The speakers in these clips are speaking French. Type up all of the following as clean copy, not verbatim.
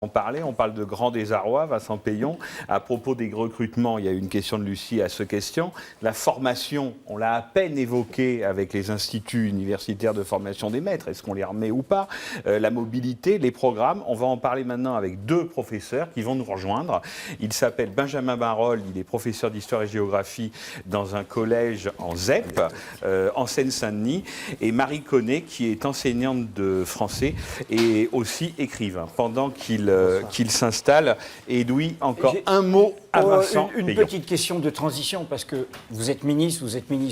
On parle de grand désarroi, Vincent Peillon. À propos des recrutements, il y a une question de Lucie à ce question. La formation, on l'a à peine évoquée avec les instituts universitaires de formation des maîtres. Est-ce qu'on les remet ou pas? La mobilité, les programmes. On va en parler maintenant avec deux professeurs qui vont nous rejoindre. Il s'appelle Benjamin Barol, il est professeur d'histoire et géographie dans un collège en ZEP, en Seine-Saint-Denis. Et Marie Connet, qui est enseignante de français et aussi écrivain. Pendant qu'il s'installe. Et Edoui, encore un mot à Vincent Une Peillon. petite question de transition, parce que vous êtes ministre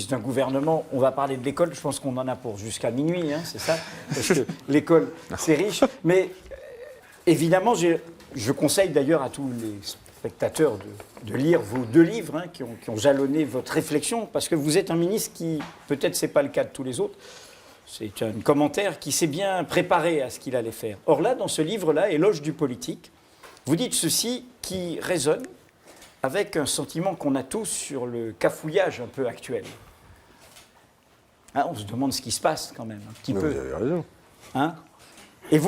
d'un gouvernement, on va parler de l'école, je pense qu'on en a pour jusqu'à minuit, hein, c'est ça? Parce que l'école, c'est riche. Mais évidemment, je conseille d'ailleurs à tous les spectateurs de lire vos deux livres hein, qui ont jalonné votre réflexion, parce que vous êtes un ministre qui, peut-être c'est pas le cas de tous les autres, c'est un commentaire qui s'est bien préparé à ce qu'il allait faire. Or là, dans ce livre-là, Éloge du politique, vous dites ceci qui résonne avec un sentiment qu'on a tous sur le cafouillage un peu actuel. Hein, on se demande ce qui se passe quand même, un petit peu. Vous avez raison. Hein? Et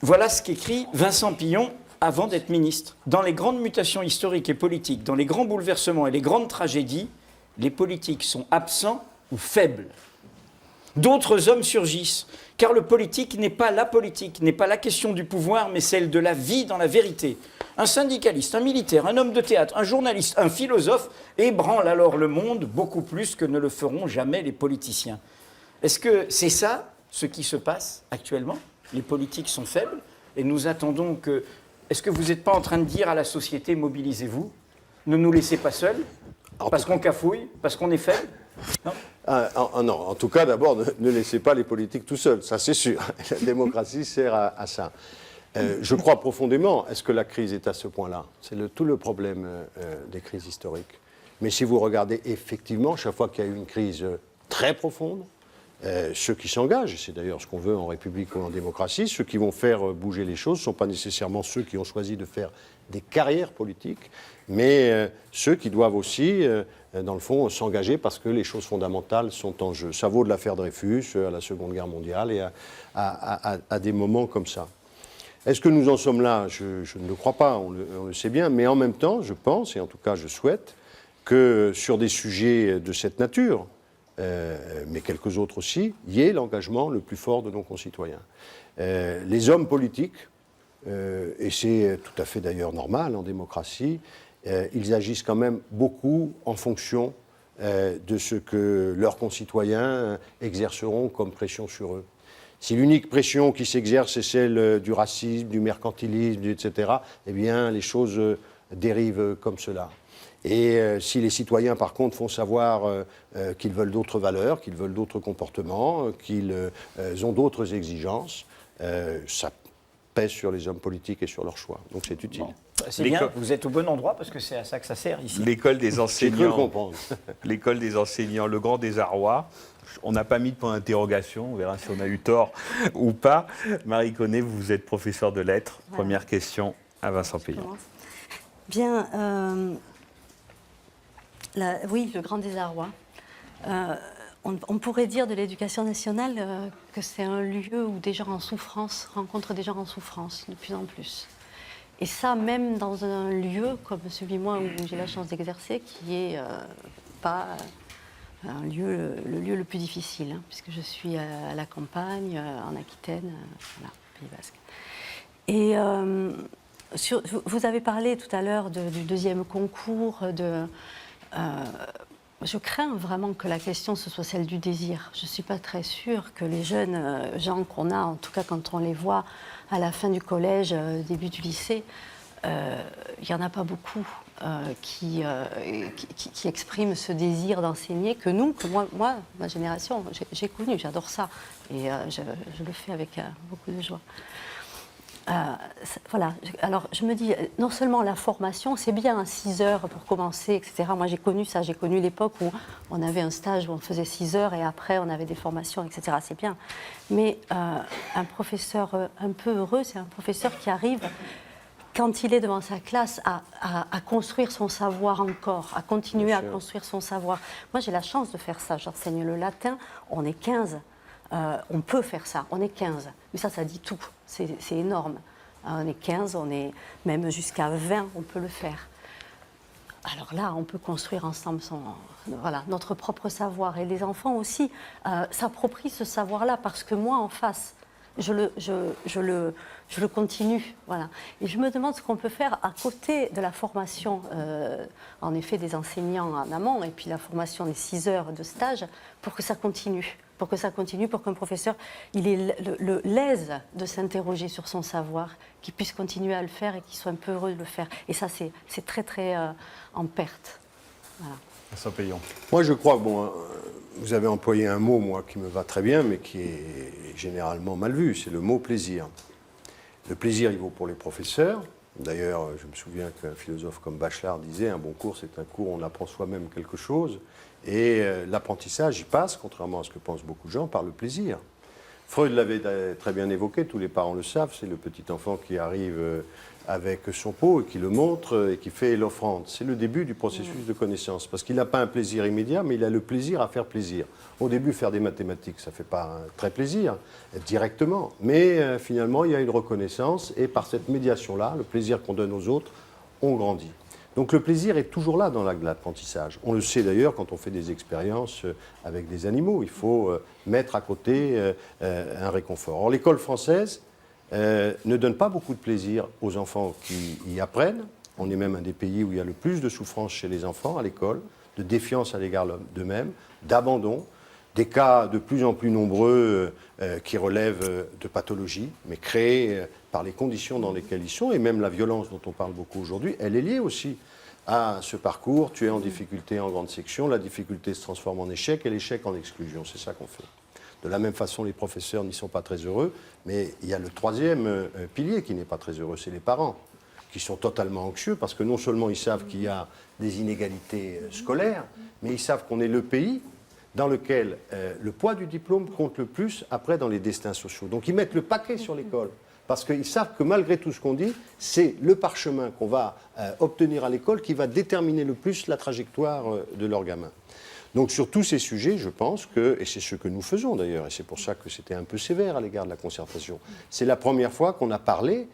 voilà ce qu'écrit Vincent Peillon avant d'être ministre. Dans les grandes mutations historiques et politiques, dans les grands bouleversements et les grandes tragédies, les politiques sont absents ou faibles. D'autres hommes surgissent, car le politique n'est pas la politique, n'est pas la question du pouvoir, mais celle de la vie dans la vérité. Un syndicaliste, un militaire, un homme de théâtre, un journaliste, un philosophe ébranlent alors le monde beaucoup plus que ne le feront jamais les politiciens. Est-ce que c'est ça, ce qui se passe actuellement? Les politiques sont faibles et nous attendons que... Est-ce que vous n'êtes pas en train de dire à la société, mobilisez-vous, ne nous laissez pas seuls, parce qu'on cafouille, parce qu'on est faible? Non. Non, en tout cas, d'abord, ne laissez pas les politiques tout seuls, ça c'est sûr. La démocratie sert à ça. Je crois profondément, est-ce que la crise est à ce point-là? C'est tout le problème des crises historiques. Mais si vous regardez effectivement, chaque fois qu'il y a eu une crise très profonde, ceux qui s'engagent, et c'est d'ailleurs ce qu'on veut en République ou en démocratie, ceux qui vont faire bouger les choses ne sont pas nécessairement ceux qui ont choisi de faire des carrières politiques, mais ceux qui doivent aussi, dans le fond, s'engager parce que les choses fondamentales sont en jeu. Ça vaut de l'affaire Dreyfus à la Seconde Guerre mondiale et à des moments comme ça. Est-ce que nous en sommes là? Je ne le crois pas, on le sait bien, mais en même temps, je pense, et en tout cas je souhaite, que sur des sujets de cette nature, mais quelques autres aussi, il y ait l'engagement le plus fort de nos concitoyens. Les hommes politiques, et c'est tout à fait d'ailleurs normal en démocratie, ils agissent quand même beaucoup en fonction de ce que leurs concitoyens exerceront comme pression sur eux. Si l'unique pression qui s'exerce est celle du racisme, du mercantilisme, etc., eh bien les choses dérivent comme cela. Et si les citoyens, par contre, font savoir qu'ils veulent d'autres valeurs, qu'ils veulent d'autres comportements, qu'ils ont d'autres exigences, ça pèse sur les hommes politiques et sur leurs choix. Donc c'est utile. Bon. C'est bien, vous êtes au bon endroit parce que c'est à ça que ça sert ici. L'école des enseignants, l'école des enseignants, le grand désarroi. On n'a pas mis de point d'interrogation, on verra si on a eu tort ou pas. Marie Connet, vous êtes professeure de lettres. Voilà. Première question à Vincent Peillon. Bien, oui, le grand désarroi. On pourrait dire de l'éducation nationale que c'est un lieu où des gens en souffrance rencontrent des gens en souffrance de plus en plus. Et ça, même dans un lieu comme celui-moi où j'ai la chance d'exercer, qui est pas le lieu le plus difficile, hein, puisque je suis à la campagne, en Aquitaine, voilà, Pays Basque. Et vous avez parlé tout à l'heure du deuxième concours, je crains vraiment que la question ce soit celle du désir. Je ne suis pas très sûre que les jeunes gens qu'on a, en tout cas quand on les voit à la fin du collège, début du lycée, il n'y en a pas beaucoup qui expriment ce désir d'enseigner que moi, ma génération, j'ai connu, j'adore ça. Et je le fais avec beaucoup de joie. Voilà, alors je me dis, non seulement la formation, c'est bien, 6 heures pour commencer, etc. Moi j'ai connu ça, j'ai connu l'époque où on avait un stage où on faisait 6 heures et après on avait des formations, etc. C'est bien. Mais un professeur un peu heureux, c'est un professeur qui arrive, quand il est devant sa classe, à construire son savoir encore, à continuer à construire son savoir. Moi j'ai la chance de faire ça, j'enseigne le latin, on est 15. On peut faire ça, on est 15. Mais ça dit tout, c'est énorme. On est 15, on est même jusqu'à 20, on peut le faire. Alors là, on peut construire ensemble notre propre savoir. Et les enfants aussi s'approprient ce savoir-là, parce que moi, en face, je le continue. Voilà. Et je me demande ce qu'on peut faire à côté de la formation, en effet, des enseignants en amont, et puis la formation des 6 heures de stage, pour que ça continue. Pour qu'un professeur il ait l'aise de s'interroger sur son savoir, qu'il puisse continuer à le faire et qu'il soit un peu heureux de le faire. Et ça, c'est très, très en perte. Voilà. Vincent Peillon. Moi, je crois, vous avez employé un mot, moi, qui me va très bien, mais qui est généralement mal vu, c'est le mot plaisir. Le plaisir, il vaut pour les professeurs. D'ailleurs, je me souviens qu'un philosophe comme Bachelard disait, un bon cours, c'est un cours où on apprend soi-même quelque chose. Et l'apprentissage, il passe, contrairement à ce que pensent beaucoup de gens, par le plaisir. Freud l'avait très bien évoqué, tous les parents le savent, c'est le petit enfant qui arrive avec son pot et qui le montre et qui fait l'offrande. C'est le début du processus de connaissance, parce qu'il n'a pas un plaisir immédiat, mais il a le plaisir à faire plaisir. Au début, faire des mathématiques, ça ne fait pas très plaisir, directement, mais finalement, il y a une reconnaissance, et par cette médiation-là, le plaisir qu'on donne aux autres, on grandit. Donc le plaisir est toujours là dans l'acte de l'apprentissage. On le sait d'ailleurs quand on fait des expériences avec des animaux. Il faut mettre à côté un réconfort. Or, l'école française ne donne pas beaucoup de plaisir aux enfants qui y apprennent. On est même un des pays où il y a le plus de souffrance chez les enfants à l'école, de défiance à l'égard d'eux-mêmes, d'abandon, des cas de plus en plus nombreux qui relèvent de pathologies, mais créées par les conditions dans lesquelles ils sont, et même la violence dont on parle beaucoup aujourd'hui, elle est liée aussi à ce parcours. Tu es en difficulté en grande section, la difficulté se transforme en échec et l'échec en exclusion. C'est ça qu'on fait. De la même façon, les professeurs n'y sont pas très heureux, mais il y a le troisième pilier qui n'est pas très heureux, c'est les parents, qui sont totalement anxieux, parce que non seulement ils savent qu'il y a des inégalités scolaires, mais ils savent qu'on est le pays dans lequel le poids du diplôme compte le plus après dans les destins sociaux. Donc ils mettent le paquet sur l'école, parce qu'ils savent que malgré tout ce qu'on dit, c'est le parchemin qu'on va obtenir à l'école qui va déterminer le plus la trajectoire de leur gamin. Donc sur tous ces sujets, je pense que, et c'est ce que nous faisons d'ailleurs, et c'est pour ça que c'était un peu sévère à l'égard de la concertation, c'est la première fois qu'on a parlé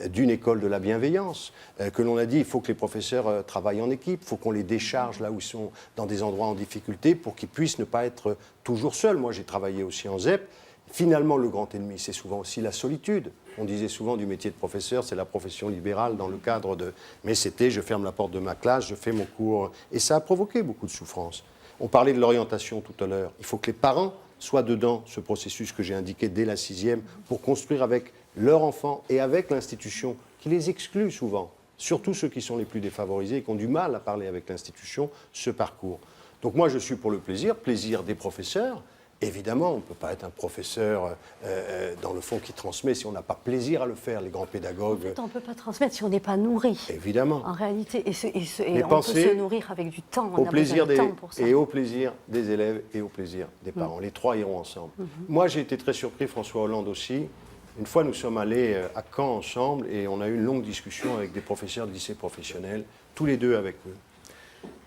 d'une école de la bienveillance, que l'on a dit il faut que les professeurs travaillent en équipe, il faut qu'on les décharge là où ils sont dans des endroits en difficulté pour qu'ils puissent ne pas être toujours seuls. Moi j'ai travaillé aussi en ZEP. Finalement, le grand ennemi, c'est souvent aussi la solitude. On disait souvent du métier de professeur, c'est la profession libérale dans le cadre de... Mais c'était, je ferme la porte de ma classe, je fais mon cours. Et ça a provoqué beaucoup de souffrance. On parlait de l'orientation tout à l'heure. Il faut que les parents soient dedans, ce processus que j'ai indiqué dès la 6e, pour construire avec leur enfant et avec l'institution, qui les exclut souvent, surtout ceux qui sont les plus défavorisés et qui ont du mal à parler avec l'institution, ce parcours. Donc moi, je suis pour le plaisir des professeurs. Évidemment, on ne peut pas être un professeur dans le fond qui transmet si on n'a pas plaisir à le faire, les grands pédagogues. En fait, on ne peut pas transmettre si on n'est pas nourri. Évidemment. En réalité, et on peut se nourrir avec du temps. On au plaisir besoin de temps pour ça. Et au plaisir des élèves et au plaisir des parents. Les trois iront ensemble. Moi, j'ai été très surpris, François Hollande aussi. Une fois, nous sommes allés à Caen ensemble et on a eu une longue discussion avec des professeurs de lycée professionnel, tous les deux avec eux.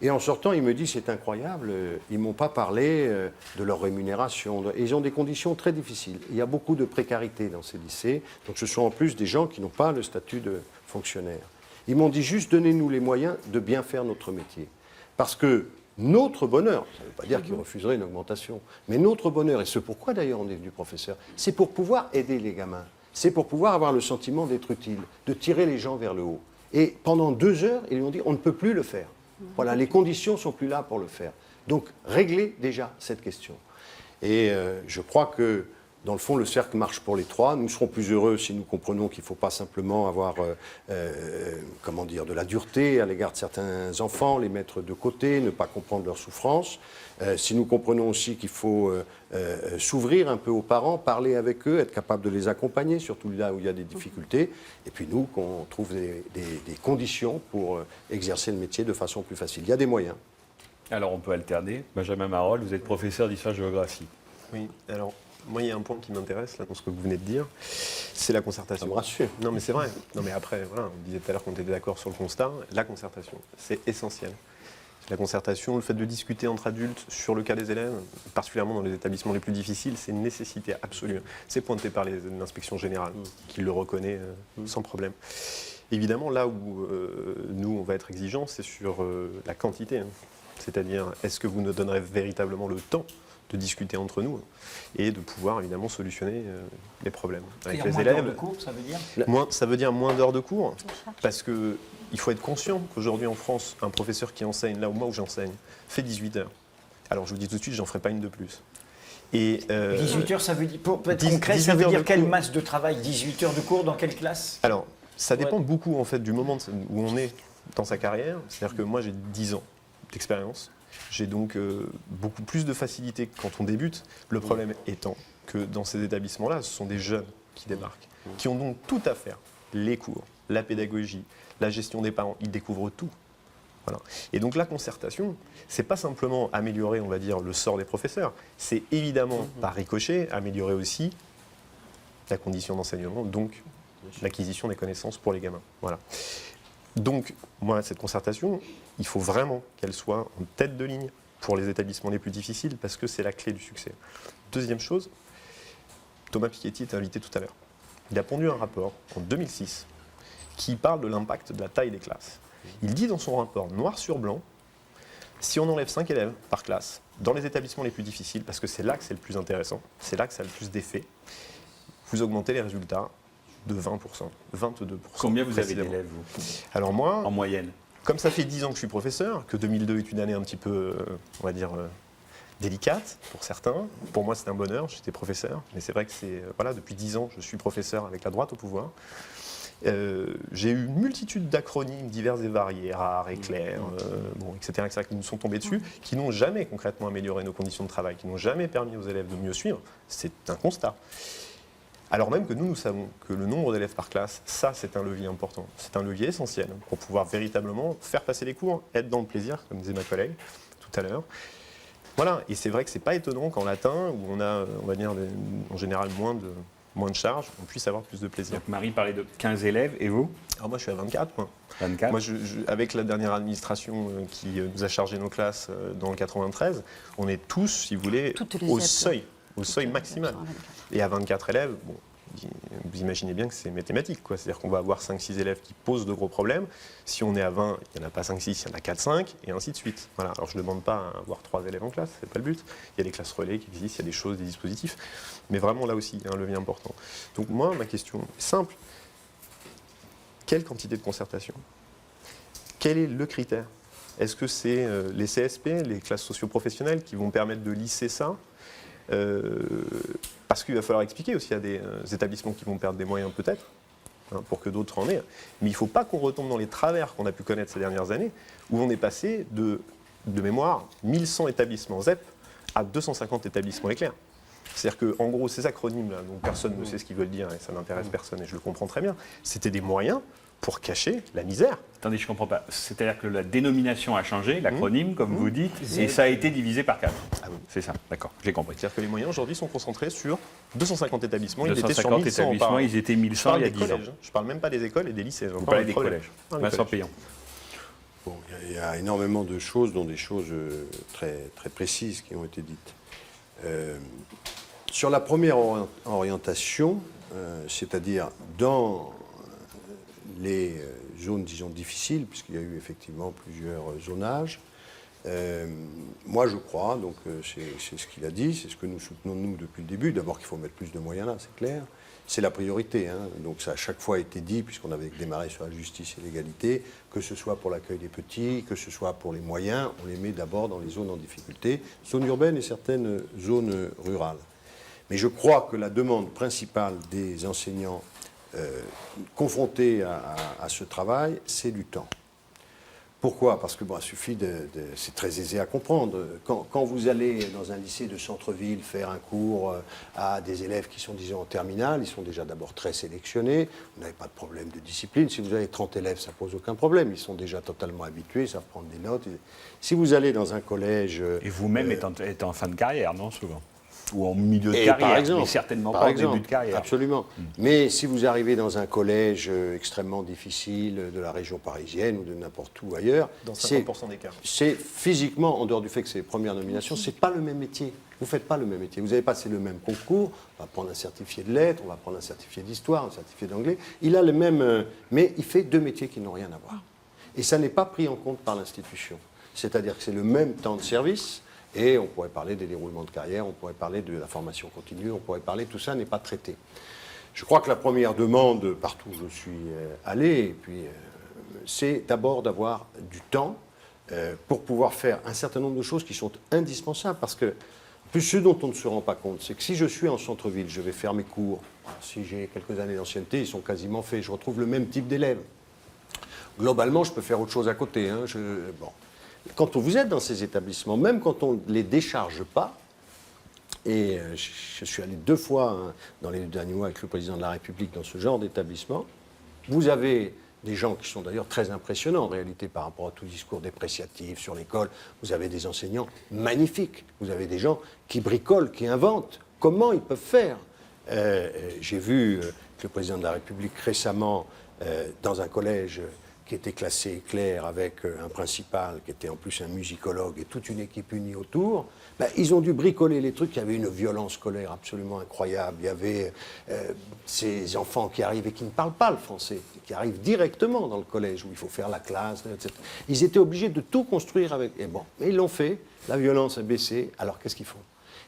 Et en sortant, il me dit, c'est incroyable, ils ne m'ont pas parlé de leur rémunération. Et ils ont des conditions très difficiles. Il y a beaucoup de précarité dans ces lycées. Donc ce sont en plus des gens qui n'ont pas le statut de fonctionnaire. Ils m'ont dit juste, donnez-nous les moyens de bien faire notre métier. Parce que notre bonheur, ça ne veut pas dire qu'ils refuseraient une augmentation, mais notre bonheur, et ce pourquoi d'ailleurs on est venu professeur, c'est pour pouvoir aider les gamins. C'est pour pouvoir avoir le sentiment d'être utile, de tirer les gens vers le haut. Et pendant 2 heures, ils lui ont dit, on ne peut plus le faire. Voilà, les conditions ne sont plus là pour le faire. Donc, réglez déjà cette question. Et je crois que, dans le fond, le cercle marche pour les trois. Nous serons plus heureux si nous comprenons qu'il ne faut pas simplement avoir de la dureté à l'égard de certains enfants, les mettre de côté, ne pas comprendre leurs souffrances. Si nous comprenons aussi qu'il faut s'ouvrir un peu aux parents, parler avec eux, être capable de les accompagner, surtout là où il y a des difficultés. Et puis nous, qu'on trouve des conditions pour exercer le métier de façon plus facile. Il y a des moyens. Alors on peut alterner. Benjamin Marolles, vous êtes professeur d'histoire-géographie. Oui, alors moi il y a un point qui m'intéresse là dans ce que vous venez de dire, c'est la concertation. Ça me rassure. Non mais c'est vrai. Non mais après, voilà, on disait tout à l'heure qu'on était d'accord sur le constat, la concertation, c'est essentiel. La concertation, le fait de discuter entre adultes sur le cas des élèves, particulièrement dans les établissements les plus difficiles, c'est une nécessité absolue. C'est pointé par l'inspection générale, qui le reconnaît sans problème. Évidemment, là où nous, on va être exigeants, c'est sur la quantité. C'est-à-dire, est-ce que vous nous donnerez véritablement le temps de discuter entre nous et de pouvoir évidemment solutionner les problèmes avec les moins élèves. d'heures de cours, ça veut dire Ça veut dire moins d'heures de cours, parce qu'il faut être conscient qu'aujourd'hui en France, un professeur qui enseigne là où moi où j'enseigne fait 18 heures. Alors je vous dis tout de suite, j'en ferai pas une de plus. Et 18 heures, ça veut dire, pour être 10 concret, 18 ça veut heures dire de quelle cours. masse de travail? 18 heures de cours dans quelle classe? Alors, ça dépend beaucoup en fait du moment où on est dans sa carrière. C'est-à-dire que moi j'ai 10 ans d'expérience. J'ai donc beaucoup plus de facilité que quand on débute. Le problème étant que dans ces établissements-là, ce sont des jeunes qui débarquent, qui ont donc tout à faire. Les cours, la pédagogie, la gestion des parents, ils découvrent tout. Voilà. Et donc la concertation, c'est pas simplement améliorer, on va dire, le sort des professeurs, c'est évidemment, par ricochet, améliorer aussi la condition d'enseignement, donc l'acquisition des connaissances pour les gamins. Voilà. Donc, moi, cette concertation, il faut vraiment qu'elle soit en tête de ligne pour les établissements les plus difficiles, parce que c'est la clé du succès. Deuxième chose, Thomas Piketty était invité tout à l'heure. Il a pondu un rapport en 2006 qui parle de l'impact de la taille des classes. Il dit dans son rapport, noir sur blanc, si on enlève 5 élèves par classe dans les établissements les plus difficiles, parce que c'est là que c'est le plus intéressant, c'est là que ça a le plus d'effet, vous augmentez les résultats de 20%, 22%. Combien vous avez précisément. d'élèves, vous, Alors moi, en moyenne? comme ça fait 10 ans que je suis professeur, que 2002 est une année un petit peu, on va dire, délicate pour certains, pour moi c'est un bonheur, j'étais professeur, mais c'est vrai que voilà, depuis 10 ans je suis professeur avec la droite au pouvoir. J'ai eu une multitude d'acronymes divers et variés, rares, éclairs, etc., qui nous sont tombés dessus, qui n'ont jamais concrètement amélioré nos conditions de travail, qui n'ont jamais permis aux élèves de mieux suivre. C'est un constat. Alors même que nous savons que le nombre d'élèves par classe, ça c'est un levier important, c'est un levier essentiel pour pouvoir véritablement faire passer les cours, être dans le plaisir, comme disait ma collègue tout à l'heure. Voilà, et c'est vrai que c'est pas étonnant qu'en latin, où on a, on va dire, en général moins de charges, on puisse avoir plus de plaisir. Donc Marie parlait de 15 élèves, et vous? Alors moi je suis à 24. Moi, 24. moi avec la dernière administration qui nous a chargé nos classes dans le 93, on est tous, si vous voulez, Toutes les au ZEP, seuil maximal. Et à 24 élèves, bon, vous imaginez bien que c'est mathématique, quoi. C'est-à-dire qu'on va avoir 5-6 élèves qui posent de gros problèmes. Si on est à 20, il n'y en a pas 5-6, il y en a 4-5, et ainsi de suite. Voilà. Alors je ne demande pas à avoir 3 élèves en classe, c'est pas le but. Il y a des classes relais qui existent, il y a des choses, des dispositifs. Mais vraiment là aussi, il y a un levier important. Donc moi, ma question est simple. Quelle quantité de concertation? Quel est le critère? Est-ce que c'est les CSP, les classes socio-professionnelles, qui vont permettre de lisser ça? Parce qu'il va falloir expliquer aussi à des établissements qui vont perdre des moyens peut-être, pour que d'autres en aient. Mais il ne faut pas qu'on retombe dans les travers qu'on a pu connaître ces dernières années, où on est passé de mémoire 1100 établissements ZEP à 250 établissements éclairs. C'est-à-dire qu'en gros, ces acronymes-là, dont personne ne sait ce qu'ils veulent dire, et ça n'intéresse personne, et je le comprends très bien, c'était des moyens pour cacher la misère. Attendez, je ne comprends pas. C'est-à-dire que la dénomination a changé, l'acronyme, comme vous dites, et ça a été divisé par 4. Ah oui. C'est ça, d'accord, j'ai compris. C'est-à-dire que les moyens aujourd'hui sont concentrés sur 250 établissements. Ils étaient sur 250 1100 établissements, auparavant. ils étaient Je 1100 parle il y a des 10 ans. collèges, je ne parle même pas des écoles et des lycées. Vous parlez des collèges. Ah, les Vincent collèges. Payon. Bon, il y a énormément de choses, dont des choses très, très précises qui ont été dites. Sur la première orientation, c'est-à-dire dans les zones, disons, difficiles, puisqu'il y a eu effectivement plusieurs zonages, moi je crois, donc c'est ce qu'il a dit, c'est ce que nous soutenons nous depuis le début, d'abord qu'il faut mettre plus de moyens là, c'est clair, c'est la priorité, hein. Donc ça a chaque fois été dit, puisqu'on avait démarré sur la justice et l'égalité, que ce soit pour l'accueil des petits, que ce soit pour les moyens, on les met d'abord dans les zones en difficulté, zones urbaines et certaines zones rurales. Mais je crois que la demande principale des enseignants confrontés à ce travail, c'est du temps. Pourquoi? Parce que bon, il suffit c'est très aisé à comprendre. Quand vous allez dans un lycée de centre-ville faire un cours à des élèves qui sont, disons, en terminale, ils sont déjà d'abord très sélectionnés, vous n'avez pas de problème de discipline. Si vous avez 30 élèves, ça ne pose aucun problème. Ils sont déjà totalement habitués, ils savent prendre des notes. Si vous allez dans un collège... Et vous-même êtes en fin de carrière, non, souvent? Ou en milieu de Et carrière, par exemple, mais certainement par pas exemple, en début de carrière. Absolument. Mais si vous arrivez dans un collège extrêmement difficile de la région parisienne ou de n'importe où ailleurs, Dans c'est 50% des cas. c'est physiquement, en dehors du fait que c'est les premières nominations, c'est pas le même métier. Vous faites pas le même métier. Vous avez passé le même concours. On va prendre un certifié de lettres, on va prendre un certifié d'histoire, un certifié d'anglais. Il a le même, mais il fait deux métiers qui n'ont rien à voir. Et ça n'est pas pris en compte par l'institution. C'est-à-dire que c'est le même temps de service. Et on pourrait parler des déroulements de carrière, on pourrait parler de la formation continue, on pourrait parler, tout ça n'est pas traité. Je crois que la première demande, partout où je suis allé, et puis, c'est d'abord d'avoir du temps pour pouvoir faire un certain nombre de choses qui sont indispensables. Parce que, en plus, ce dont on ne se rend pas compte, c'est que si je suis en centre-ville, je vais faire mes cours, si j'ai quelques années d'ancienneté, ils sont quasiment faits, je retrouve le même type d'élèves. Globalement, je peux faire autre chose à côté. Bon. Quand vous êtes dans ces établissements, même quand on ne les décharge pas, et je suis allé 2 fois dans les derniers mois avec le président de la République dans ce genre d'établissement, vous avez des gens qui sont d'ailleurs très impressionnants en réalité par rapport à tout discours dépréciatif sur l'école. Vous avez des enseignants magnifiques, vous avez des gens qui bricolent, qui inventent. Comment ils peuvent faire J'ai vu que le président de la République récemment, dans un collège qui était classé Éclair avec un principal qui était en plus un musicologue et toute une équipe unie autour, ils ont dû bricoler les trucs. Il y avait une violence scolaire absolument incroyable. Il y avait ces enfants qui arrivent et qui ne parlent pas le français, qui arrivent directement dans le collège où il faut faire la classe, etc. Ils étaient obligés de tout construire avec... Et bon, mais ils l'ont fait, la violence a baissé, alors qu'est-ce qu'ils font ?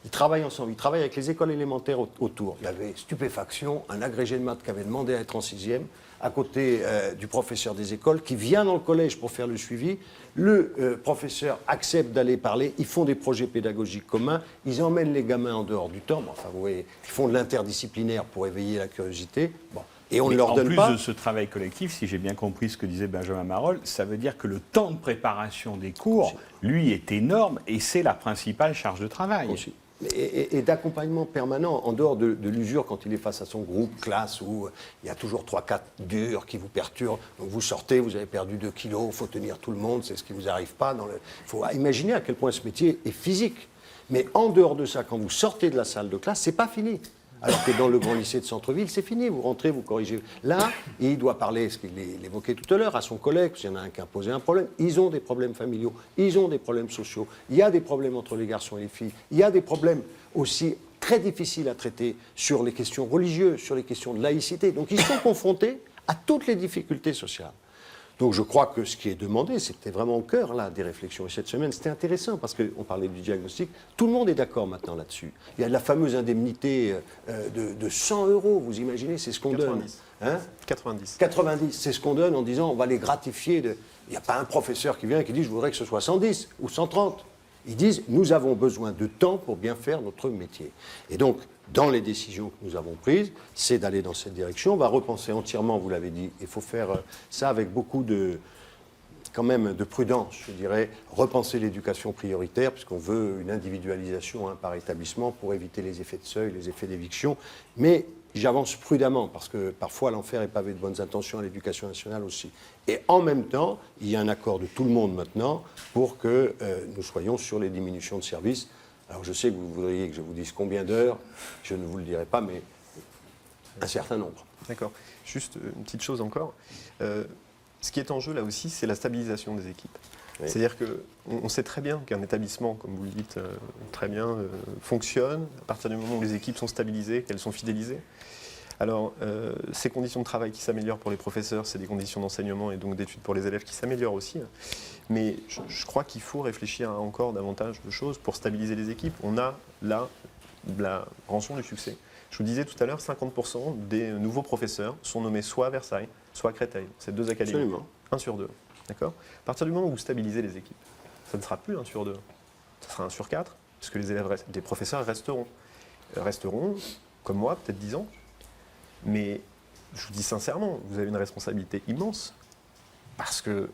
Ils travaillent ensemble, ils travaillent avec les écoles élémentaires autour. Il y avait stupéfaction, un agrégé de maths qui avait demandé à être en 6e, à côté du professeur des écoles, qui vient dans le collège pour faire le suivi. Le professeur accepte d'aller parler, ils font des projets pédagogiques communs, ils emmènent les gamins en dehors du temps. Bon, enfin, vous voyez, ils font de l'interdisciplinaire pour éveiller la curiosité. Bon. Et on ne leur donne pas... En plus de ce travail collectif, si j'ai bien compris ce que disait Benjamin Marolles, ça veut dire que le temps de préparation des cours, lui, est énorme et c'est la principale charge de travail. Aussi. Et d'accompagnement permanent, en dehors de l'usure quand il est face à son groupe, classe, où il y a toujours 3-4 durs qui vous perturbent. Donc vous sortez, vous avez perdu 2 kilos, il faut tenir tout le monde, c'est ce qui ne vous arrive pas. Il faut imaginer à quel point ce métier est physique. Mais en dehors de ça, quand vous sortez de la salle de classe, c'est pas fini. Alors que dans le grand lycée de centre-ville, c'est fini. Vous rentrez, vous corrigez. Là, il doit parler, ce qu'il évoquait tout à l'heure, à son collègue, s'il y en a un qui a posé un problème. Ils ont des problèmes familiaux, ils ont des problèmes sociaux. Il y a des problèmes entre les garçons et les filles. Il y a des problèmes aussi très difficiles à traiter sur les questions religieuses, sur les questions de laïcité. Donc ils sont confrontés à toutes les difficultés sociales. Donc je crois que ce qui est demandé, c'était vraiment au cœur là, des réflexions. Et cette semaine, c'était intéressant parce qu'on parlait du diagnostic. Tout le monde est d'accord maintenant là-dessus. Il y a la fameuse indemnité de 100 €, vous imaginez, c'est ce qu'on donne. 90. 90, c'est ce qu'on donne en disant on va les gratifier. Il n'y a pas un professeur qui vient et qui dit je voudrais que ce soit 110 ou 130. Ils disent nous avons besoin de temps pour bien faire notre métier. Et donc, dans les décisions que nous avons prises, c'est d'aller dans cette direction. On va repenser entièrement, vous l'avez dit, il faut faire ça avec beaucoup quand même de prudence, je dirais, repenser l'éducation prioritaire, puisqu'on veut une individualisation par établissement pour éviter les effets de seuil, les effets d'éviction. Mais j'avance prudemment, parce que parfois l'enfer est pavé de bonnes intentions à l'éducation nationale aussi. Et en même temps, il y a un accord de tout le monde maintenant pour que nous soyons sur les diminutions de services. Alors je sais que vous voudriez que je vous dise combien d'heures, je ne vous le dirai pas, mais un certain nombre. D'accord. Juste une petite chose encore. Ce qui est en jeu là aussi, c'est la stabilisation des équipes. Oui. C'est-à-dire qu'on sait très bien qu'un établissement, comme vous le dites très bien, fonctionne à partir du moment où les équipes sont stabilisées, qu'elles sont fidélisées. Alors, ces conditions de travail qui s'améliorent pour les professeurs, c'est des conditions d'enseignement et donc d'études pour les élèves qui s'améliorent aussi. Mais je crois qu'il faut réfléchir à encore davantage de choses pour stabiliser les équipes. On a là la rançon du succès. Je vous disais tout à l'heure, 50% des nouveaux professeurs sont nommés soit à Versailles, soit à Créteil. C'est 2 académies. Absolument. 1 sur 2. D'accord ? À partir du moment où vous stabilisez les équipes, ça ne sera plus 1 sur 2. Ça sera 1 sur 4, parce que les élèves, des professeurs resteront. Resteront, comme moi, peut-être 10 ans. Mais je vous dis sincèrement, vous avez une responsabilité immense. Parce que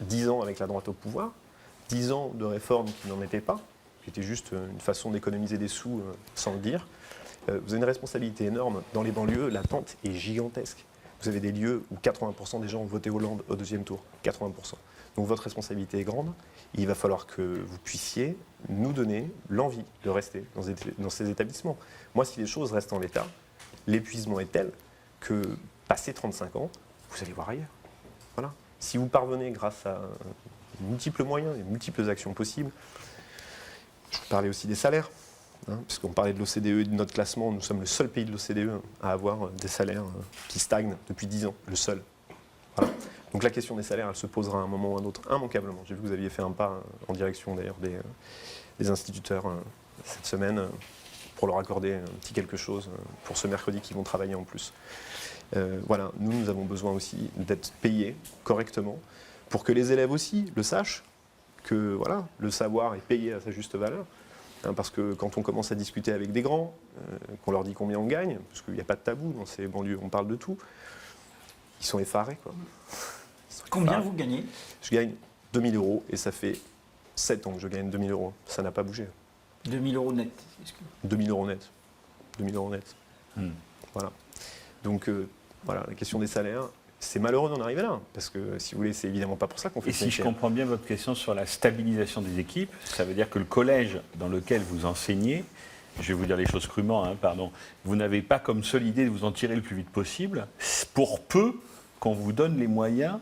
10 ans avec la droite au pouvoir, 10 ans de réformes qui n'en étaient pas, qui étaient juste une façon d'économiser des sous sans le dire, vous avez une responsabilité énorme. Dans les banlieues, l'attente est gigantesque. Vous avez des lieux où 80% des gens ont voté Hollande au deuxième tour. 80%. Donc votre responsabilité est grande. Il va falloir que vous puissiez nous donner l'envie de rester dans ces établissements. Moi, si les choses restent en l'état, l'épuisement est tel que, passé 35 ans, vous allez voir ailleurs. Voilà. Si vous parvenez, grâce à multiples moyens et multiples actions possibles, je vous parlais aussi des salaires. Puisqu'on parlait de l'OCDE et de notre classement, nous sommes le seul pays de l'OCDE à avoir des salaires qui stagnent depuis 10 ans, le seul. Voilà. Donc la question des salaires, elle se posera à un moment ou à un autre, immanquablement. J'ai vu que vous aviez fait un pas en direction d'ailleurs des instituteurs cette semaine pour leur accorder un petit quelque chose pour ce mercredi qui vont travailler en plus. Voilà, nous avons besoin aussi d'être payés correctement pour que les élèves aussi le sachent, que voilà, le savoir est payé à sa juste valeur. Parce que quand on commence à discuter avec des grands, qu'on leur dit combien on gagne, parce qu'il n'y a pas de tabou dans ces banlieues, on parle de tout, ils sont effarés. Quoi. Combien vous gagnez? Je gagne 2 000 € et ça fait 7 ans que je gagne 2 000 €. Ça n'a pas bougé. 2 000 € net. 2 000 € net. 2 000 € net. Voilà. Donc voilà, la question des salaires, c'est malheureux d'en arriver là, parce que si vous voulez, c'est évidemment pas pour ça qu'on fait Et ce si métier. je comprends bien votre question sur la stabilisation des équipes, ça veut dire que le collège dans lequel vous enseignez, je vais vous dire les choses crûment, pardon, vous n'avez pas comme seule idée de vous en tirer le plus vite possible, pour peu qu'on vous donne les moyens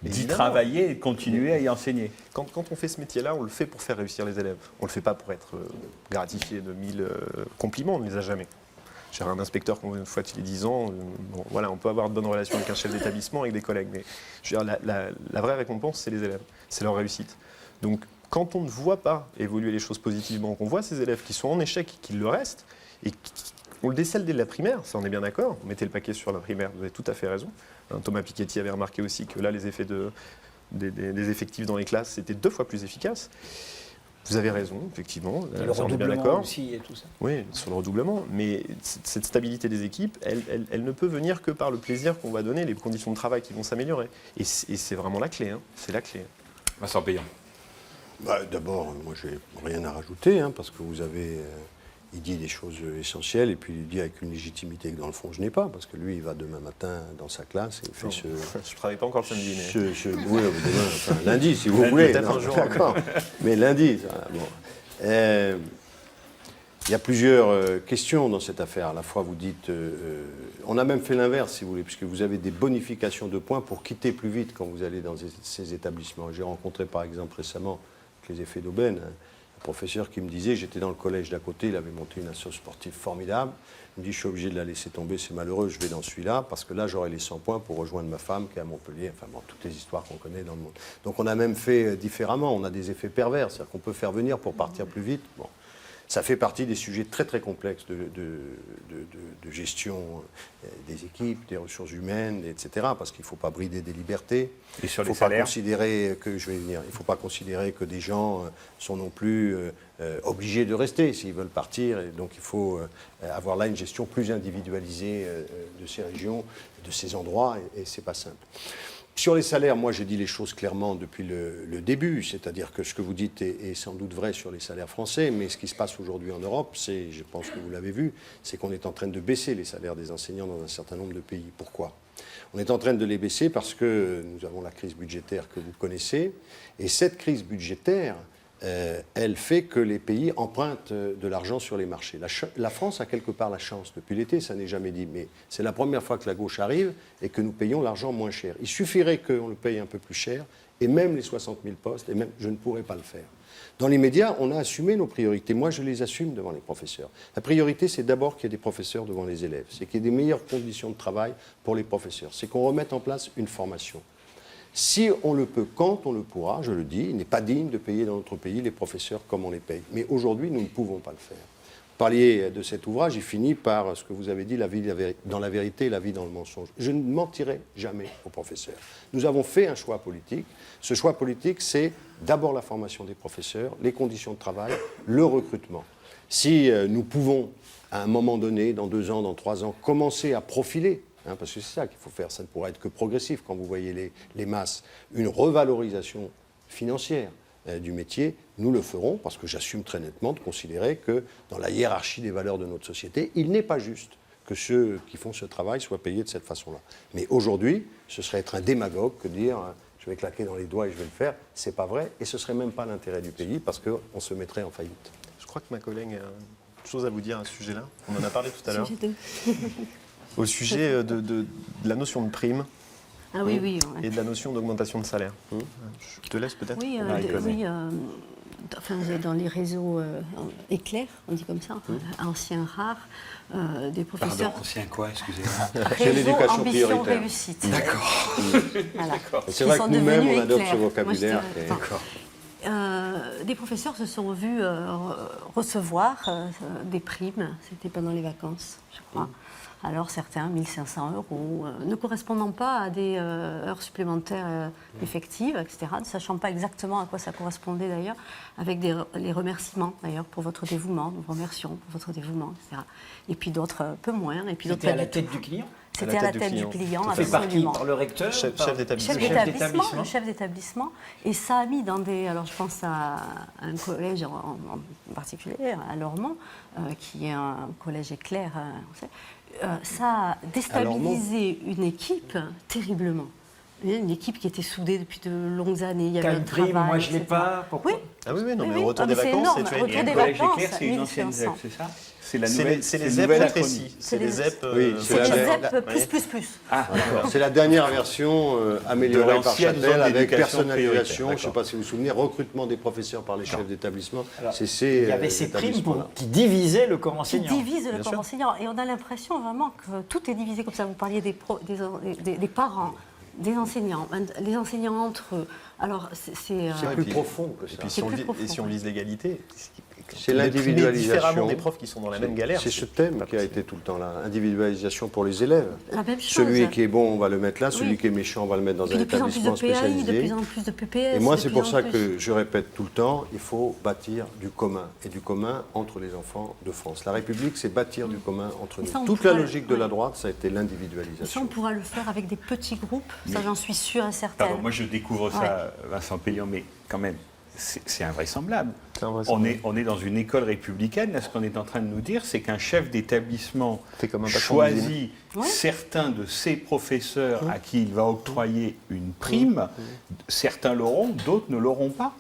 d'y Évidemment. travailler et de continuer à y enseigner. Quand on fait ce métier-là, on le fait pour faire réussir les élèves. On ne le fait pas pour être gratifié de 1000 compliments, on ne les a jamais. J'ai un inspecteur qu'on une fois tous les 10 ans. Bon, voilà, on peut avoir de bonnes relations avec un chef d'établissement, avec des collègues, mais je veux dire, la vraie récompense, c'est les élèves, c'est leur réussite. Donc, quand on ne voit pas évoluer les choses positivement, qu'on voit ces élèves qui sont en échec, qu'ils le restent, et on le décèle dès la primaire, ça on est bien d'accord, vous mettez le paquet sur la primaire, vous avez tout à fait raison. Thomas Piketty avait remarqué aussi que là, les effets des effectifs dans les classes, c'était 2 fois plus efficace. Vous avez raison, effectivement. Et le ça, on est bien redoublement d'accord. aussi et tout ça. Oui, sur le redoublement. Mais cette stabilité des équipes, elle ne peut venir que par le plaisir qu'on va donner, les conditions de travail qui vont s'améliorer. Et c'est vraiment la clé. C'est la clé. Vincent Payan. D'abord, moi, je n'ai rien à rajouter, parce que vous avez... il dit des choses essentielles, et puis il dit avec une légitimité que dans le fond je n'ai pas, parce que lui, il va demain matin dans sa classe et il fait Je ne travaille pas encore le samedi, mais... oui, demain, enfin, lundi, si vous voulez. Peut-être un jour. D'accord. Mais lundi, ça, bon. Il y a plusieurs questions dans cette affaire. À la fois, vous dites... on a même fait l'inverse, si vous voulez, puisque vous avez des bonifications de points pour quitter plus vite quand vous allez dans ces établissements. J'ai rencontré, par exemple, récemment, avec les effets d'aubaine, un professeur qui me disait, j'étais dans le collège d'à côté, il avait monté une association sportive formidable. Il me dit, je suis obligé de la laisser tomber, c'est malheureux, je vais dans celui-là, parce que là, j'aurai les 100 points pour rejoindre ma femme qui est à Montpellier. Enfin bon, toutes les histoires qu'on connaît dans le monde. Donc on a même fait différemment, on a des effets pervers, c'est-à-dire qu'on peut faire venir pour partir plus vite. Bon. Ça fait partie des sujets très très complexes de gestion des équipes, des ressources humaines, etc. Parce qu'il ne faut pas brider des libertés. Et sur il les ne faut pas salaires considérer que, je vais venir, il ne faut pas considérer que des gens sont non plus obligés de rester s'ils veulent partir. Et donc il faut avoir là une gestion plus individualisée de ces régions, de ces endroits, et ce n'est pas simple. Sur les salaires, moi j'ai dit les choses clairement depuis le début, c'est-à-dire que ce que vous dites est sans doute vrai sur les salaires français, mais ce qui se passe aujourd'hui en Europe, c'est, je pense que vous l'avez vu, c'est qu'on est en train de baisser les salaires des enseignants dans un certain nombre de pays. Pourquoi ? On est en train de les baisser parce que nous avons la crise budgétaire que vous connaissez, et cette crise budgétaire, elle fait que les pays empruntent de l'argent sur les marchés. La France a quelque part la chance. Depuis l'été, ça n'est jamais dit, mais c'est la première fois que la gauche arrive et que nous payons l'argent moins cher. Il suffirait qu'on le paye un peu plus cher, et même les 60 000 postes, et même je ne pourrais pas le faire. Dans les médias, on a assumé nos priorités. Moi, je les assume devant les professeurs. La priorité, c'est d'abord qu'il y ait des professeurs devant les élèves. C'est qu'il y ait des meilleures conditions de travail pour les professeurs. C'est qu'on remette en place une formation. Si on le peut, quand on le pourra, je le dis, il n'est pas digne de payer dans notre pays les professeurs comme on les paye. Mais aujourd'hui, nous ne pouvons pas le faire. Vous parliez de cet ouvrage, il finit par ce que vous avez dit, la vie dans la vérité et la vie dans le mensonge. Je ne mentirai jamais aux professeurs. Nous avons fait un choix politique. Ce choix politique, c'est d'abord la formation des professeurs, les conditions de travail, le recrutement. Si nous pouvons, à un moment donné, dans 2 ans, dans 3 ans, commencer à profiler, parce que c'est ça qu'il faut faire, ça ne pourra être que progressif quand vous voyez les masses, une revalorisation financière du métier, nous le ferons, parce que j'assume très nettement de considérer que dans la hiérarchie des valeurs de notre société, il n'est pas juste que ceux qui font ce travail soient payés de cette façon-là. Mais aujourd'hui, ce serait être un démagogue que dire je vais claquer dans les doigts et je vais le faire. C'est pas vrai et ce serait même pas l'intérêt du pays parce qu'on se mettrait en faillite. Je crois que ma collègue a une chose à vous dire à ce sujet-là. On en a parlé tout à l'heure. Sujet de- Au sujet de la notion de prime Ah oui, oui. et de la notion d'augmentation de salaire. Je te laisse peut-être. Oui, enfin, dans les réseaux éclairs, on dit comme ça, anciens rares, des professeurs. Pardon, ancien quoi, excusez-moi. C'est l'éducation ambition, prioritaire. réussite. D'accord. Voilà. Et c'est Qui vrai sont que nous-mêmes, devenus on adopte éclairs. ce vocabulaire. Moi, je et- D'accord. Des professeurs se sont vus recevoir des primes, c'était pendant les vacances, je crois. Alors certains, 1 500 €, ne correspondant pas à des heures supplémentaires effectives, etc., ne sachant pas exactement à quoi ça correspondait d'ailleurs, avec les remerciements d'ailleurs pour votre dévouement, nous vous remercions pour votre dévouement, etc. Et puis d'autres un peu moins, et puis d'autres C'était à pas la du tête tout. du client. C'était à la tête du client, Tout à fait. Fait par qui? absolument. Par le recteur? Chef par- d'établissement. Chef Chef d'établissement, d'établissement. le chef d'établissement, et ça a mis dans des... Alors je pense à un collège en particulier, à Lormont, qui est un collège éclair, on sait. Ça a déstabilisé une équipe terriblement. Une équipe qui était soudée depuis de longues années. Il y avait Quelle un prime? travail, Moi, je l'ai etc. pas. Pourquoi? Oui. Ah oui, non, Oui, mais oui. au retour Ah, des mais c'est vacances, énorme. c'est Retour Et des un collège vacances, éclair, c'est une ancienne 1500. ZEP, c'est ça? C'est la C'est nouvelle. les c'est ZEP une nouvelle rétrécis. acronyme. C'est les ZEP. Oui, C'est c'est les la- ZEP plus, plus, plus. Ah, d'accord. C'est la dernière version améliorée De par l'ancienne Châtel zone avec d'éducation personnalisation, je ne prioritaire, sais pas si vous vous souvenez, recrutement des professeurs par les chefs d'établissement. Alors, C'est ces Il y avait ces primes établissements-là. qui divisaient le corps Qui enseignant. divise le Bien corps sûr. enseignant. Et on a l'impression vraiment que tout est divisé comme ça. Vous parliez des parents, des enseignants, les enseignants entre eux. Alors, c'est C'est et plus puis- profond que Et ça. puis C'est plus profond, et si on ouais. lise l'égalité, C'est on est primé l'individualisation. différemment des profs qui sont dans la même galère. C'est ce thème qui a été tout le temps là. Individualisation pour les élèves. la même chose. Celui qui est bon, on va le mettre là. Celui Oui. qui est méchant, on va le mettre dans Puis un de plus en plus de établissement PAI, de spécialisé. plus en plus de PPS. Et moi, de c'est plus pour en ça plus. que je répète tout le temps, il faut bâtir du commun, et du commun entre les enfants de France. La République, c'est bâtir du commun entre Et ça, nous. on Toute la pourra- logique de la ouais. droite, ça a été Ça, l'individualisation. on pourra le faire avec des petits groupes. Ça, j'en suis sûre et certaine. Pardon, moi je découvre ça, Vincent Payan, mais quand même, c'est invraisemblable. On est dans une école républicaine. Là, ce qu'on est en train de nous dire, c'est qu'un chef d'établissement Fait comme un patron d'usine. choisit Ouais. certains de ses professeurs à qui il va octroyer une prime. Certains l'auront, d'autres ne l'auront pas.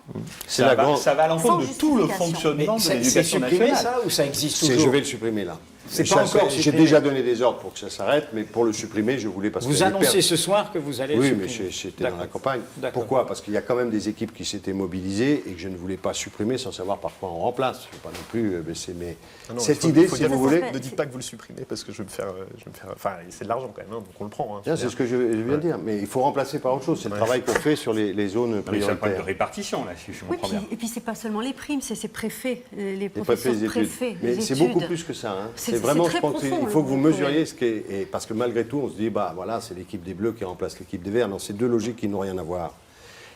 C'est Ça la va, grande- ça va à l'encontre Sans de tout le justification. fonctionnement de C'est l'éducation supprimé nationale. ça ou ça existe Je toujours? vais le supprimer là. C'est Ça, pas encore J'ai supprimé. déjà donné des ordres pour que ça s'arrête, mais pour le supprimer, je voulais parce que Vous les annoncez pères- ce soir que vous allez le Oui, mais supprimer. j'étais dans la D'accord. campagne. D'accord. Pourquoi? Parce qu'il y a quand même des équipes qui s'étaient mobilisées et que je ne voulais pas supprimer sans savoir par quoi on remplace. Je ne veux pas non plus baisser mes... Ah non, Cette il faut- idée, il faut si dire- vous voulez... Ne dites pas que vous le supprimez parce que je vais me faire. Enfin, c'est de l'argent quand même, hein, donc on le prend. Hein. Tiens, c'est ce que je viens de dire. Mais il faut remplacer par autre chose. C'est le travail qu'on fait sur les zones Mais c'est un problème de prioritaires. répartition, là, si je Oui, comprends puis, bien. et puis c'est pas seulement les primes, c'est ces préfets, les Les professeurs préfets, les études. préfets. Mais les c'est études. beaucoup plus que ça. Hein. C'est C'est vraiment, très je pense profond, qu'il faut que vous le mesuriez ce qu'est. Et parce que malgré tout, on se dit, bah voilà, c'est l'équipe des Bleus qui remplace l'équipe des Verts. Non, c'est deux logiques qui n'ont rien à voir.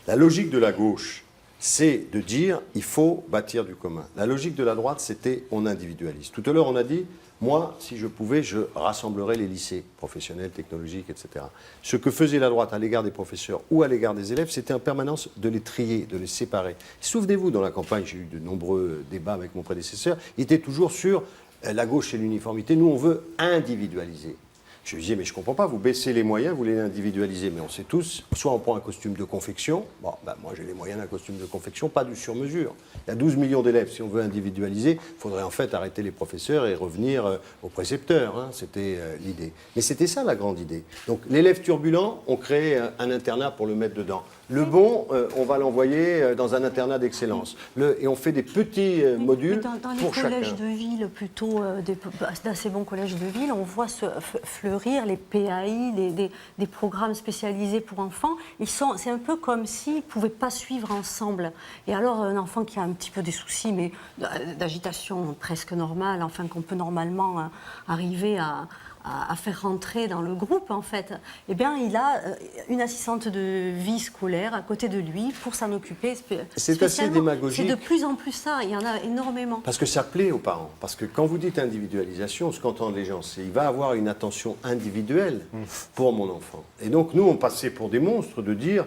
La logique de la gauche, c'est de dire, il faut bâtir du commun. La logique de la droite, c'était, on individualise. Tout à l'heure, on a dit, moi, si je pouvais, je rassemblerais les lycées professionnels, technologiques, etc. Ce que faisait la droite à l'égard des professeurs ou à l'égard des élèves, c'était en permanence de les trier, de les séparer. Souvenez-vous, dans la campagne, j'ai eu de nombreux débats avec mon prédécesseur, il était toujours sur la gauche et l'uniformité. Nous, on veut individualiser. Je lui disais, mais je ne comprends pas, vous baissez les moyens, vous les individualisez. Mais on sait tous, soit on prend un costume de confection, bon, ben, moi j'ai les moyens d'un costume de confection, pas du sur-mesure. Il y a 12 millions d'élèves, si on veut individualiser, il faudrait en fait arrêter les professeurs et revenir aux précepteurs, hein. C'était l'idée. Mais c'était ça la grande idée. Donc l'élève turbulent, on crée un internat pour le mettre dedans. Le bon, on va l'envoyer dans un internat d'excellence. Et on fait des petits Mais modules dans les pour collèges chacun. de ville, plutôt d'assez bons collèges de ville, on voit se fleurir les PAI, des programmes spécialisés pour enfants. C'est un peu comme s'ils ne pouvaient pas suivre ensemble. Et alors, un enfant qui a un petit peu des soucis, mais d'agitation presque normale, enfin qu'on peut normalement arriver à faire rentrer dans le groupe, en fait, eh bien, il a une assistante de vie scolaire à côté de lui pour s'en occuper. C'est assez démagogique. C'est de plus en plus ça, il y en a énormément. Parce que ça plaît aux parents. Parce que quand vous dites individualisation, ce qu'entendent les gens, c'est qu'il va avoir une attention individuelle pour mon enfant. Et donc, nous, on passait pour des monstres de dire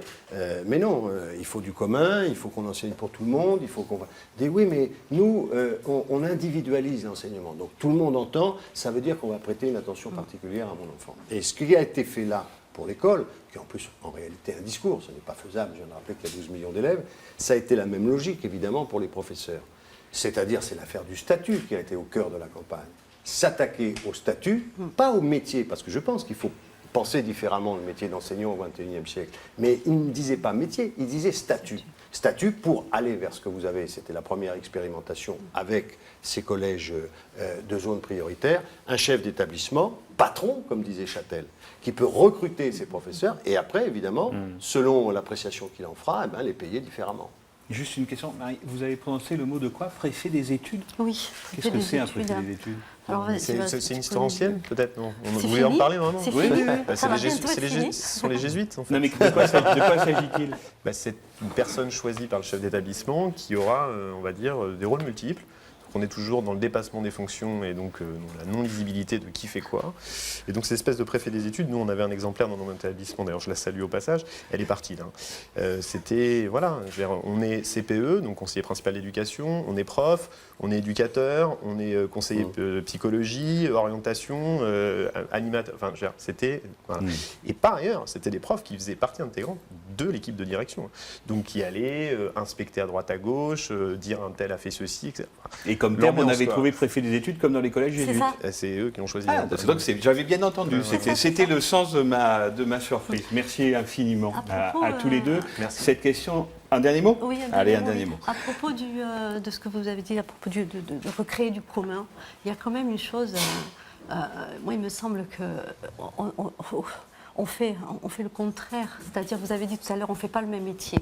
mais non, il faut du commun, il faut qu'on enseigne pour tout le monde, il faut qu'on... Oui, mais nous, on individualise l'enseignement. Donc, tout le monde entend, ça veut dire qu'on va prêter une attention particulière à mon enfant. Et ce qui a été fait là pour l'école, qui est en plus en réalité un discours, ce n'est pas faisable, je viens de rappeler qu'il y a 12 millions d'élèves, ça a été la même logique évidemment pour les professeurs. C'est-à-dire c'est l'affaire du statut qui a été au cœur de la campagne. S'attaquer au statut, pas au métier, parce que je pense qu'il faut penser différemment le métier d'enseignant au XXIe siècle. Mais il ne disait pas métier, il disait statut. Statut pour aller vers ce que vous avez, c'était la première expérimentation avec ces collèges de zones prioritaires, un chef d'établissement, patron, comme disait Châtel, qui peut recruter ses professeurs et après, évidemment, selon l'appréciation qu'il en fera, eh ben, les payer différemment. Juste une question, Marie, vous avez prononcé le mot de quoi? Préfet des études? Oui. Qu'est-ce que c'est un préfet des études? Alors, C'est une histoire ancienne, peut-être, non? Vous C'est voulez en fini. parler, vraiment? C'est Oui, fini. oui. Ça va bientôt être fini. Ce sont les jésuites, en fait. Non mais de quoi s'agit-il? C'est une personne choisie par le chef d'établissement qui aura, on va dire, des rôles multiples. On est toujours dans le dépassement des fonctions et donc dans la non-lisibilité de qui fait quoi. Et donc cette espèce de préfet des études, nous on avait un exemplaire dans notre établissement, d'ailleurs je la salue au passage, elle est partie là. C'était, voilà, je veux dire, on est CPE, donc conseiller principal d'éducation, on est prof, on est éducateur, on est conseiller psychologie, orientation, animateur, enfin je veux dire, c'était... Voilà. Et par ailleurs, c'était des profs qui faisaient partie intégrante de l'équipe de direction. Donc qui allaient inspecter à droite à gauche, dire un tel a fait ceci, etc. Et comme terme, on L'ambiance, avait quoi. trouvé préfet des études comme dans les collèges C'est jésuites. ça. C'est eux qui ont choisi. Ah, donc j'avais bien entendu, Ouais, c'était le sens de ma surprise. Merci infiniment À propos, à tous les deux. Merci. Cette question, un dernier mot? Oui, Allez, un dernier mot. À propos de ce que vous avez dit, à propos de recréer du commun, il y a quand même une chose, moi il me semble que on fait le contraire. C'est-à-dire, vous avez dit tout à l'heure, on ne fait pas le même métier.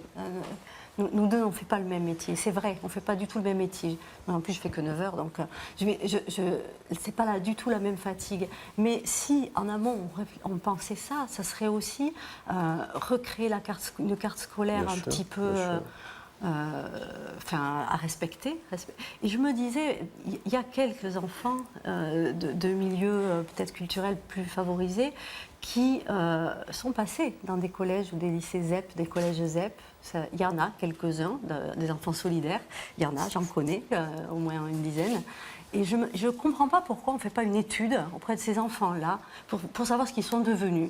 Nous deux, on ne fait pas le même métier. C'est vrai, on ne fait pas du tout le même métier. En plus, je ne fais que 9 heures, donc ce n'est pas là du tout la même fatigue. Mais si, en amont, on pensait ça, ça serait aussi recréer une carte scolaire Bien un sûr, petit peu... bien sûr. à respecter. Et je me disais, il y a quelques enfants de milieux peut-être culturels plus favorisés qui sont passés dans des collèges ou des lycées ZEP, des collèges ZEP. Il y en a quelques-uns, des enfants solidaires. Il y en a, j'en connais, au moins une dizaine. Et je ne comprends pas pourquoi on ne fait pas une étude auprès de ces enfants-là pour savoir ce qu'ils sont devenus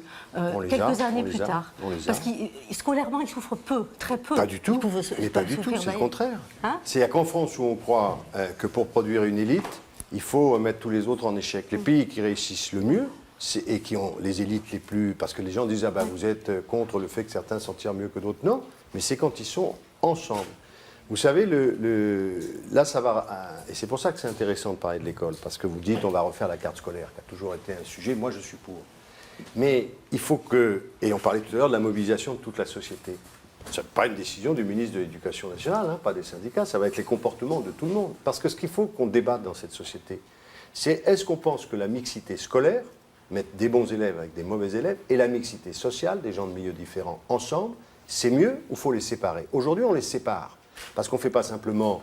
quelques années plus tard. Parce que scolairement, ils souffrent peu, très peu. Pas du tout, Ils mais pas peuvent du tout, souffrir c'est le d'ailleurs. contraire. Hein? C'est qu'en France où on croit que pour produire une élite, il faut mettre tous les autres en échec. Les pays qui réussissent le mieux, et qui ont les élites les plus... Parce que les gens disent, ah ben vous êtes contre le fait que certains s'en tirent mieux que d'autres. Non, mais c'est quand ils sont ensemble. Vous savez, là, ça va... Et c'est pour ça que c'est intéressant de parler de l'école, parce que vous dites, on va refaire la carte scolaire, qui a toujours été un sujet. Moi, je suis pour. Mais il faut que... Et on parlait tout à l'heure de la mobilisation de toute la société. Ce n'est pas une décision du ministre de l'Éducation nationale, hein, pas des syndicats, ça va être les comportements de tout le monde. Parce que ce qu'il faut qu'on débatte dans cette société, c'est est-ce qu'on pense que la mixité scolaire, mettre des bons élèves avec des mauvais élèves, et la mixité sociale, des gens de milieux différents ensemble, c'est mieux ou il faut les séparer? Aujourd'hui, on les sépare. Parce qu'on ne fait pas simplement,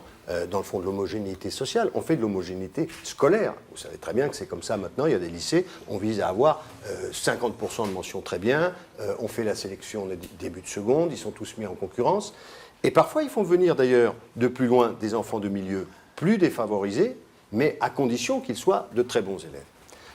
dans le fond, de l'homogénéité sociale, on fait de l'homogénéité scolaire. Vous savez très bien que c'est comme ça maintenant, il y a des lycées, on vise à avoir 50% de mentions très bien, on fait la sélection au début de seconde, ils sont tous mis en concurrence. Et parfois, ils font venir d'ailleurs de plus loin des enfants de milieux plus défavorisés, mais à condition qu'ils soient de très bons élèves.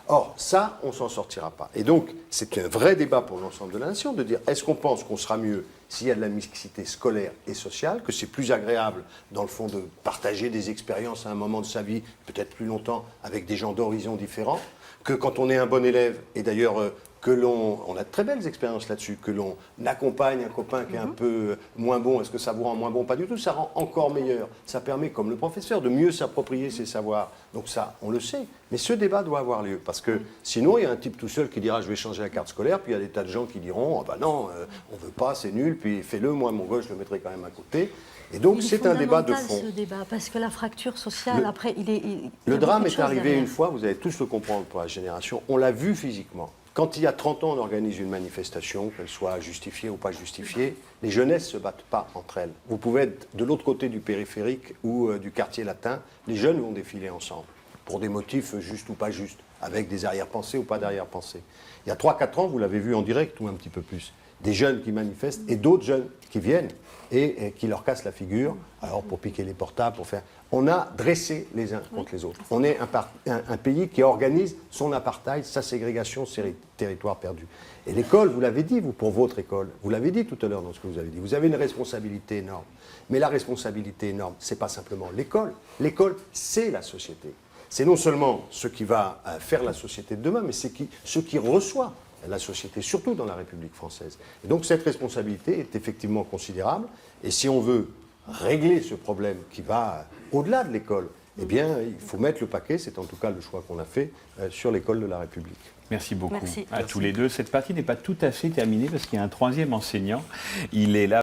Or, ça, on ne s'en sortira pas. Et donc, c'est un vrai débat pour l'ensemble de la nation de dire, est-ce qu'on pense qu'on sera mieux s'il y a de la mixité scolaire et sociale, que c'est plus agréable, dans le fond, de partager des expériences à un moment de sa vie, peut-être plus longtemps, avec des gens d'horizons différents, que quand on est un bon élève, et d'ailleurs, on a de très belles expériences là-dessus, que l'on accompagne un copain qui est un peu moins bon, est-ce que ça vous rend moins bon? Pas du tout, ça rend encore meilleur. Ça permet, comme le professeur, de mieux s'approprier ses savoirs. Donc ça, on le sait. Mais ce débat doit avoir lieu, parce que sinon, il y a un type tout seul qui dira « je vais changer la carte scolaire », puis il y a des tas de gens qui diront « ah ben non, on ne veut pas, c'est nul, puis fais-le, moi mon gosse, je le mettrai quand même à côté ». Et donc c'est un débat de fond. Ce débat, parce que la fracture sociale, après, Le drame est arrivé une fois, vous allez tous le comprendre pour la génération, on l'a vu physiquement. Quand il y a 30 ans, on organise une manifestation, qu'elle soit justifiée ou pas justifiée, les jeunesses ne se battent pas entre elles. Vous pouvez être de l'autre côté du périphérique ou du quartier latin, les jeunes vont défiler ensemble, pour des motifs justes ou pas justes, avec des arrière-pensées ou pas d'arrière-pensées. Il y a 3-4 ans, vous l'avez vu en direct ou un petit peu plus, des jeunes qui manifestent et d'autres jeunes qui viennent et qui leur cassent la figure, alors pour piquer les portables, pour faire... On a dressé les uns contre les autres. On est un pays qui organise son apartheid, sa ségrégation, ses territoires perdus. Et l'école, vous l'avez dit, vous, pour votre école, vous l'avez dit tout à l'heure dans ce que vous avez dit, vous avez une responsabilité énorme. Mais la responsabilité énorme, ce n'est pas simplement l'école. L'école, c'est la société. C'est non seulement ce qui va faire la société de demain, mais c'est ce qui reçoit la société, surtout dans la République française. Et donc cette responsabilité est effectivement considérable. Et si on veut régler ce problème qui va au-delà de l'école, eh bien, il faut mettre le paquet, c'est en tout cas le choix qu'on a fait, sur l'école de la République. Merci beaucoup Merci. à tous les deux. Cette partie n'est pas tout à fait terminée parce qu'il y a un troisième enseignant. Il est là.